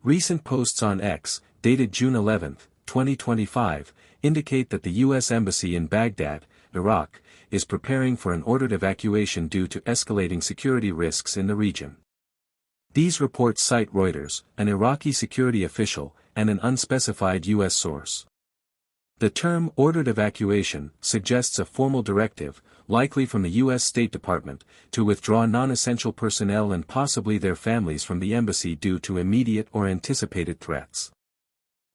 Recent posts on X, dated June 11, 2025, indicate that the U.S. Embassy in Baghdad, Iraq, is preparing for an ordered evacuation due to escalating security risks in the region. These reports cite Reuters, an Iraqi security official, and an unspecified U.S. source. The term ordered evacuation suggests a formal directive, likely from the U.S. State Department, to withdraw non-essential personnel and possibly their families from the embassy due to immediate or anticipated threats.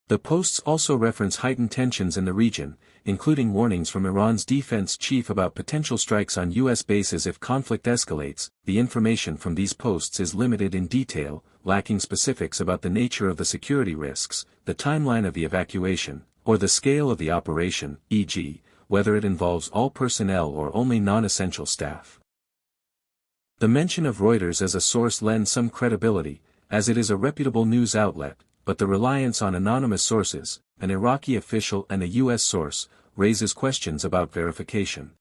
The posts also reference heightened tensions in the region, including warnings from Iran's defense chief about potential strikes on U.S. bases if conflict escalates. The information from these posts is limited in detail, lacking specifics about the nature of the security risks, the timeline of the evacuation, or the scale of the operation, e.g., whether it involves all personnel or only non-essential staff. The mention of Reuters as a source lends some credibility, as it is a reputable news outlet, but the reliance on anonymous sources, an Iraqi official and a U.S. source, raises questions about verification.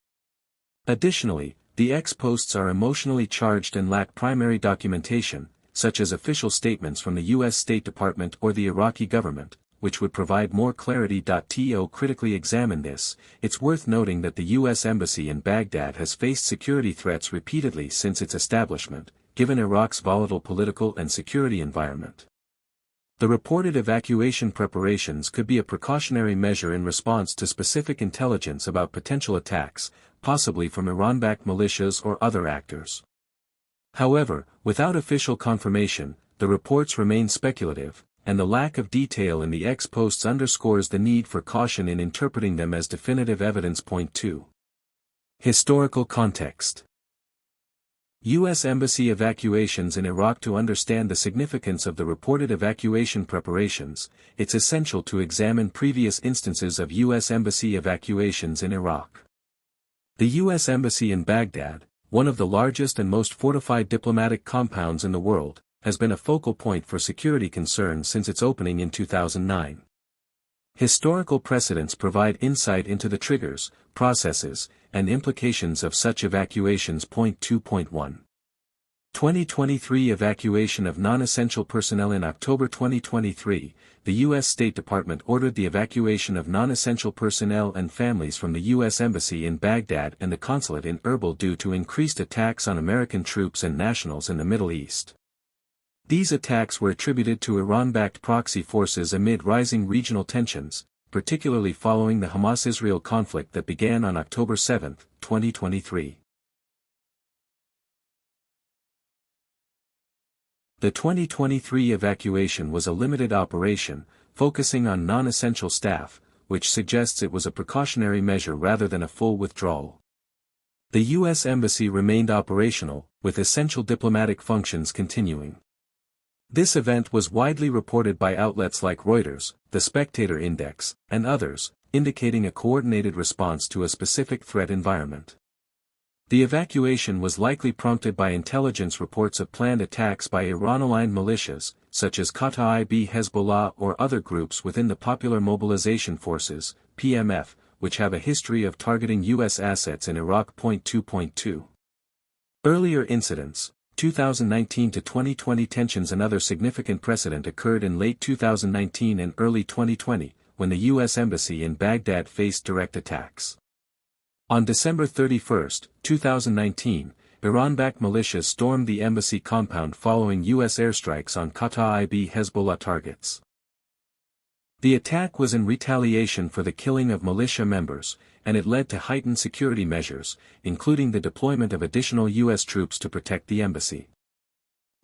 Additionally, the X posts are emotionally charged and lack primary documentation, such as official statements from the U.S. State Department or the Iraqi government, which would provide more clarity. To critically examine this, it's worth noting that the U.S. Embassy in Baghdad has faced security threats repeatedly since its establishment, given Iraq's volatile political and security environment. The reported evacuation preparations could be a precautionary measure in response to specific intelligence about potential attacks, possibly from Iran-backed militias or other actors. However, without official confirmation, the reports remain speculative, and the lack of detail in the X posts underscores the need for caution in interpreting them as definitive evidence. Point 2. Historical context. U.S. Embassy evacuations in Iraq. To understand the significance of the reported evacuation preparations, it's essential to examine previous instances of U.S. Embassy evacuations in Iraq. The U.S. Embassy in Baghdad, one of the largest and most fortified diplomatic compounds in the world, has been a focal point for security concerns since its opening in 2009. Historical precedents provide insight into the triggers, processes, and implications of such evacuations. Point 2.1. 2023 Evacuation of non-essential personnel. In October 2023, the U.S. State Department ordered the evacuation of non-essential personnel and families from the U.S. Embassy in Baghdad and the consulate in Erbil due to increased attacks on American troops and nationals in the Middle East. These attacks were attributed to Iran-backed proxy forces amid rising regional tensions, particularly following the Hamas-Israel conflict that began on October 7, 2023. The 2023 evacuation was a limited operation, focusing on non-essential staff, which suggests it was a precautionary measure rather than a full withdrawal. The U.S. Embassy remained operational, with essential diplomatic functions continuing. This event was widely reported by outlets like Reuters, The Spectator Index, and others, indicating a coordinated response to a specific threat environment. The evacuation was likely prompted by intelligence reports of planned attacks by Iran-aligned militias, such as Kataib Hezbollah or other groups within the Popular Mobilization Forces, PMF, which have a history of targeting U.S. assets in Iraq. 2.2. Earlier incidents, 2019 to 2020 tensions. Another significant precedent occurred in late 2019 and early 2020, when the U.S. Embassy in Baghdad faced direct attacks. On December 31, 2019, Iran-backed militias stormed the embassy compound following U.S. airstrikes on Kataib Hezbollah targets. The attack was in retaliation for the killing of militia members, and it led to heightened security measures, including the deployment of additional U.S. troops to protect the embassy.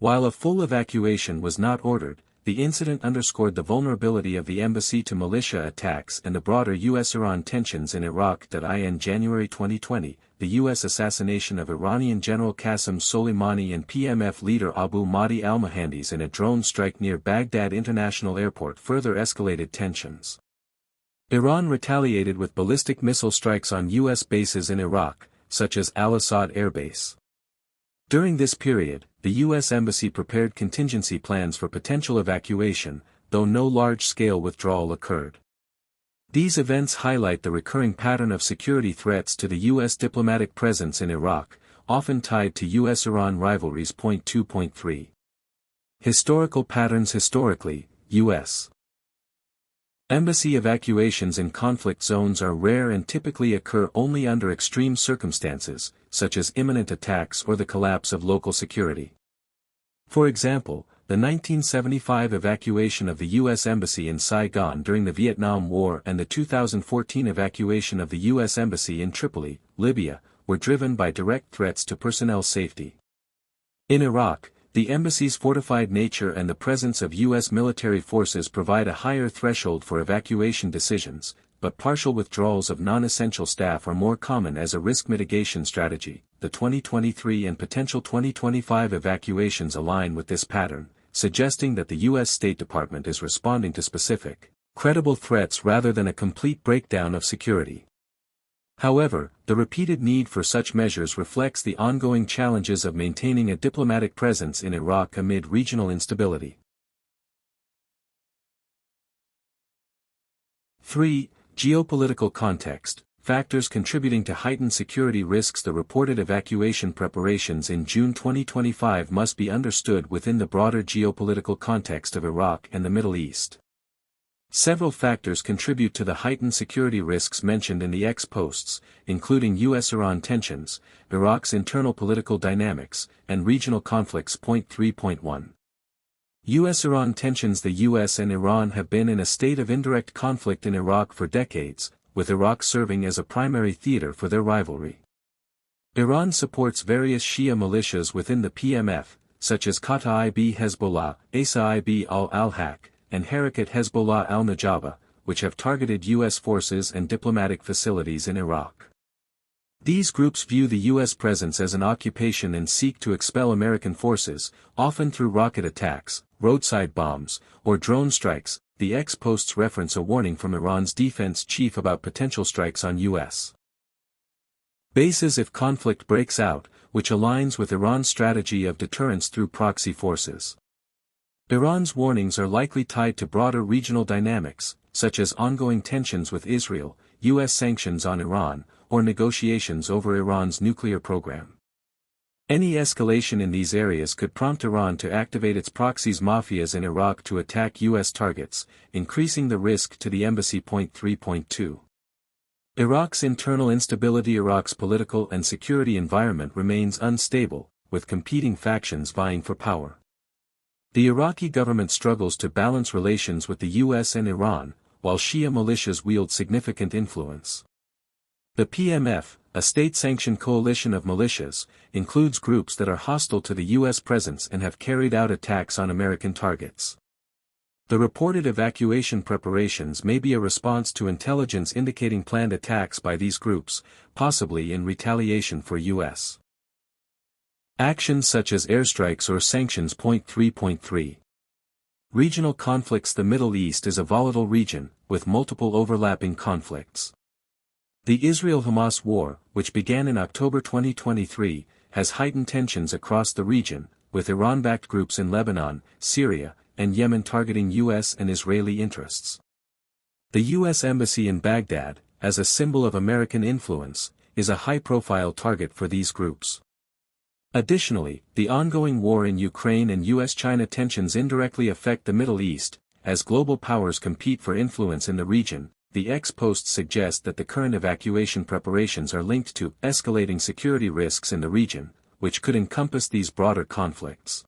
While a full evacuation was not ordered, the incident underscored the vulnerability of the embassy to militia attacks and the broader U.S.-Iran tensions in Iraq. In January 2020, the U.S. assassination of Iranian General Qasem Soleimani and PMF leader Abu Mahdi al-Mohandes in a drone strike near Baghdad International Airport further escalated tensions. Iran retaliated with ballistic missile strikes on U.S. bases in Iraq, such as Al-Assad Air Base. During this period, the U.S. Embassy prepared contingency plans for potential evacuation, though no large-scale withdrawal occurred. These events highlight the recurring pattern of security threats to the U.S. diplomatic presence in Iraq, often tied to U.S.-Iran rivalries. 2.3. Historical patterns. Historically, U.S. Embassy evacuations in conflict zones are rare and typically occur only under extreme circumstances, such as imminent attacks or the collapse of local security. For example, the 1975 evacuation of the U.S. Embassy in Saigon during the Vietnam War and the 2014 evacuation of the U.S. Embassy in Tripoli, Libya, were driven by direct threats to personnel safety. In Iraq, the embassy's fortified nature and the presence of U.S. military forces provide a higher threshold for evacuation decisions, but partial withdrawals of non-essential staff are more common as a risk mitigation strategy. The 2023 and potential 2025 evacuations align with this pattern, suggesting that the U.S. State Department is responding to specific, credible threats rather than a complete breakdown of security. However, the repeated need for such measures reflects the ongoing challenges of maintaining a diplomatic presence in Iraq amid regional instability. 3. Geopolitical context. Factors contributing to heightened security risks. The reported evacuation preparations in June 2025 must be understood within the broader geopolitical context of Iraq and the Middle East. Several factors contribute to the heightened security risks mentioned in the ex-posts, including U.S.-Iran tensions, Iraq's internal political dynamics, and regional conflicts. 3.1. U.S.-Iran tensions. The U.S. and Iran have been in a state of indirect conflict in Iraq for decades, with Iraq serving as a primary theater for their rivalry. Iran supports various Shia militias within the PMF, such as Kataib Hezbollah, Asaib al-Haq, and Harakat Hezbollah al-Najaba, which have targeted U.S. forces and diplomatic facilities in Iraq. These groups view the U.S. presence as an occupation and seek to expel American forces, often through rocket attacks, roadside bombs, or drone strikes. The ex-posts reference a warning from Iran's defense chief about potential strikes on U.S. bases if conflict breaks out, which aligns with Iran's strategy of deterrence through proxy forces. Iran's warnings are likely tied to broader regional dynamics, such as ongoing tensions with Israel, U.S. sanctions on Iran, or negotiations over Iran's nuclear program. Any escalation in these areas could prompt Iran to activate its proxies mafias in Iraq to attack U.S. targets, increasing the risk to the embassy. 3.2. Iraq's internal instability. Iraq's political and security environment remains unstable, with competing factions vying for power. The Iraqi government struggles to balance relations with the U.S. and Iran, while Shia militias wield significant influence. The PMF, a state-sanctioned coalition of militias, includes groups that are hostile to the U.S. presence and have carried out attacks on American targets. The reported evacuation preparations may be a response to intelligence indicating planned attacks by these groups, possibly in retaliation for U.S. actions such as airstrikes or sanctions. 3.3. Regional conflicts. The Middle East is a volatile region, with multiple overlapping conflicts. The Israel-Hamas war, which began in October 2023, has heightened tensions across the region, with Iran-backed groups in Lebanon, Syria, and Yemen targeting U.S. and Israeli interests. The U.S. Embassy in Baghdad, as a symbol of American influence, is a high-profile target for these groups. Additionally, the ongoing war in Ukraine and U.S.-China tensions indirectly affect the Middle East, as global powers compete for influence in the region. The ex-posts suggest that the current evacuation preparations are linked to escalating security risks in the region, which could encompass these broader conflicts.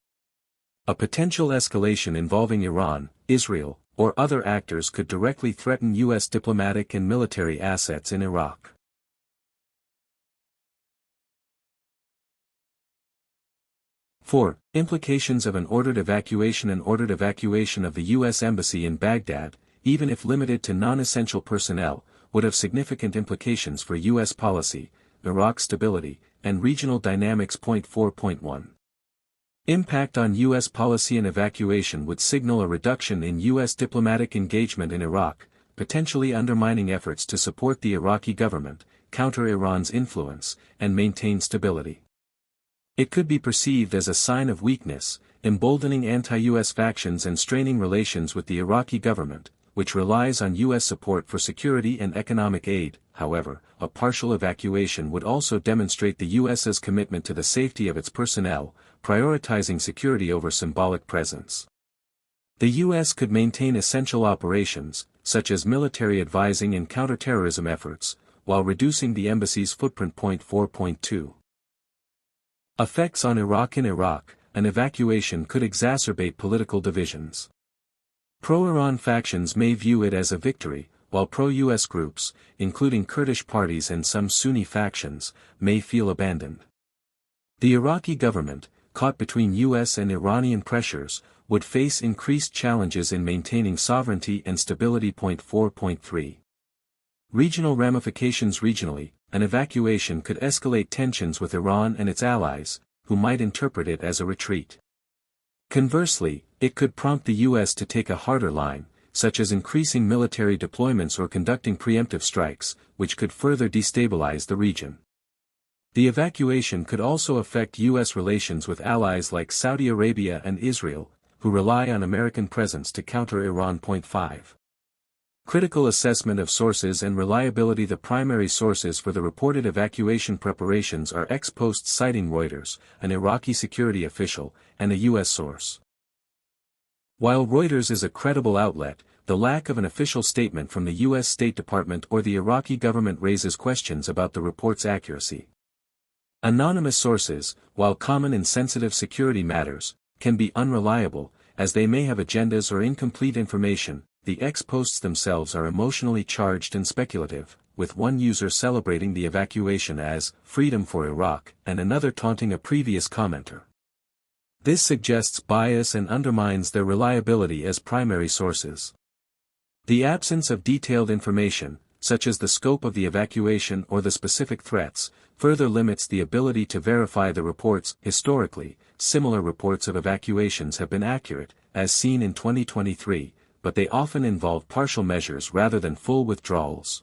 A potential escalation involving Iran, Israel, or other actors could directly threaten U.S. diplomatic and military assets in Iraq. '4. Implications of an ordered evacuation. An ordered evacuation of the U.S. Embassy in Baghdad, even if limited to non-essential personnel, would have significant implications for U.S. policy, Iraq's stability, and regional dynamics. 4.1. Impact on U.S. policy. An evacuation would signal a reduction in U.S. diplomatic engagement in Iraq, potentially undermining efforts to support the Iraqi government, counter Iran's influence, and maintain stability. It could be perceived as a sign of weakness, emboldening anti-U.S. factions and straining relations with the Iraqi government, which relies on U.S. support for security and economic aid. However, a partial evacuation would also demonstrate the U.S.'s commitment to the safety of its personnel, prioritizing security over symbolic presence. The U.S. could maintain essential operations, such as military advising and counterterrorism efforts, while reducing the embassy's footprint. 4.2. Effects on Iraq. In Iraq, an evacuation could exacerbate political divisions. Pro-Iran factions may view it as a victory, while pro-US groups, including Kurdish parties and some Sunni factions, may feel abandoned. The Iraqi government, caught between US and Iranian pressures, would face increased challenges in maintaining sovereignty and stability. 4.3. Regional ramifications. Regionally, an evacuation could escalate tensions with Iran and its allies, who might interpret it as a retreat. Conversely, it could prompt the US to take a harder line, such as increasing military deployments or conducting preemptive strikes, which could further destabilize the region. The evacuation could also affect US relations with allies like Saudi Arabia and Israel, who rely on American presence to counter Iran. 5. Critical assessment of sources and reliability. The primary sources for the reported evacuation preparations are ex post citing Reuters, an Iraqi security official, and a U.S. source. While Reuters is a credible outlet, the lack of an official statement from the U.S. State Department or the Iraqi government raises questions about the report's accuracy. Anonymous sources, while common in sensitive security matters, can be unreliable, as they may have agendas or incomplete information. The ex posts themselves are emotionally charged and speculative, with one user celebrating the evacuation as freedom for Iraq and another taunting a previous commenter. This suggests bias and undermines their reliability as primary sources. The absence of detailed information, such as the scope of the evacuation or the specific threats, further limits the ability to verify the reports. Historically, similar reports of evacuations have been accurate, as seen in 2023, but they often involve partial measures rather than full withdrawals.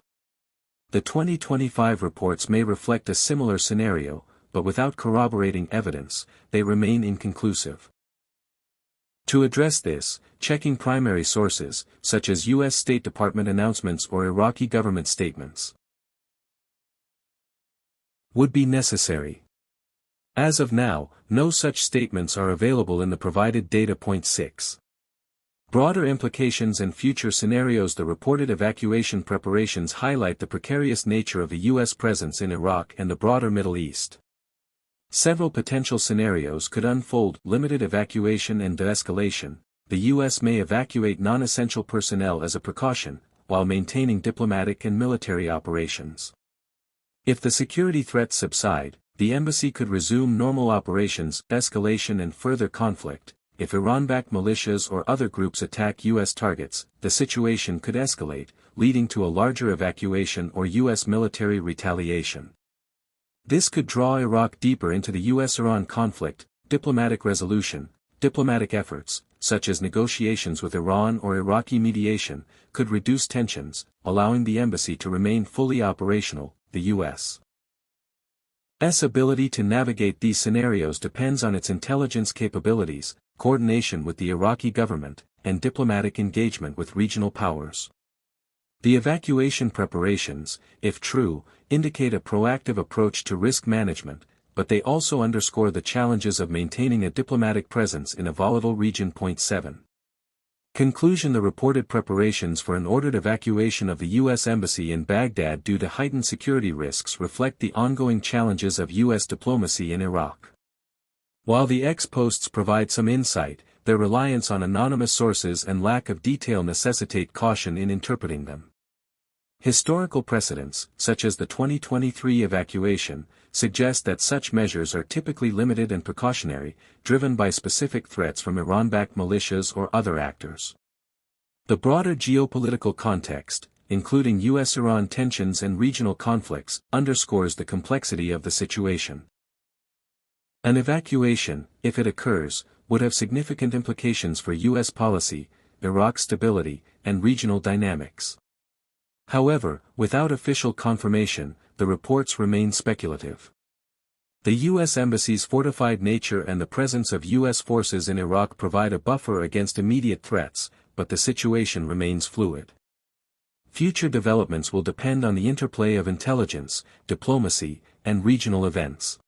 The 2025 reports may reflect a similar scenario, but without corroborating evidence, they remain inconclusive. To address this, checking primary sources, such as U.S. State Department announcements or Iraqi government statements, would be necessary. As of now, no such statements are available in the provided data. 6. Broader implications and future scenarios. The reported evacuation preparations highlight the precarious nature of the U.S. presence in Iraq and the broader Middle East. Several potential scenarios could unfold: limited evacuation and de-escalation. The U.S. may evacuate non-essential personnel as a precaution, while maintaining diplomatic and military operations. If the security threats subside, the embassy could resume normal operations. Escalation and further conflict. If Iran-backed militias or other groups attack U.S. targets, the situation could escalate, leading to a larger evacuation or U.S. military retaliation. This could draw Iraq deeper into the U.S.-Iran conflict. Diplomatic resolution. Diplomatic efforts, such as negotiations with Iran or Iraqi mediation, could reduce tensions, allowing the embassy to remain fully operational. The U.S.'s ability to navigate these scenarios depends on its intelligence capabilities, coordination with the Iraqi government, and diplomatic engagement with regional powers. The evacuation preparations, if true, indicate a proactive approach to risk management, but they also underscore the challenges of maintaining a diplomatic presence in a volatile region. 7. Conclusion. The reported preparations for an ordered evacuation of the U.S. Embassy in Baghdad due to heightened security risks reflect the ongoing challenges of U.S. diplomacy in Iraq. While the ex posts provide some insight, their reliance on anonymous sources and lack of detail necessitate caution in interpreting them. Historical precedents, such as the 2023 evacuation, suggest that such measures are typically limited and precautionary, driven by specific threats from Iran-backed militias or other actors. The broader geopolitical context, including U.S.-Iran tensions and regional conflicts, underscores the complexity of the situation. An evacuation, if it occurs, would have significant implications for U.S. policy, Iraq's stability, and regional dynamics. However, without official confirmation, the reports remain speculative. The U.S. Embassy's fortified nature and the presence of U.S. forces in Iraq provide a buffer against immediate threats, but the situation remains fluid. Future developments will depend on the interplay of intelligence, diplomacy, and regional events.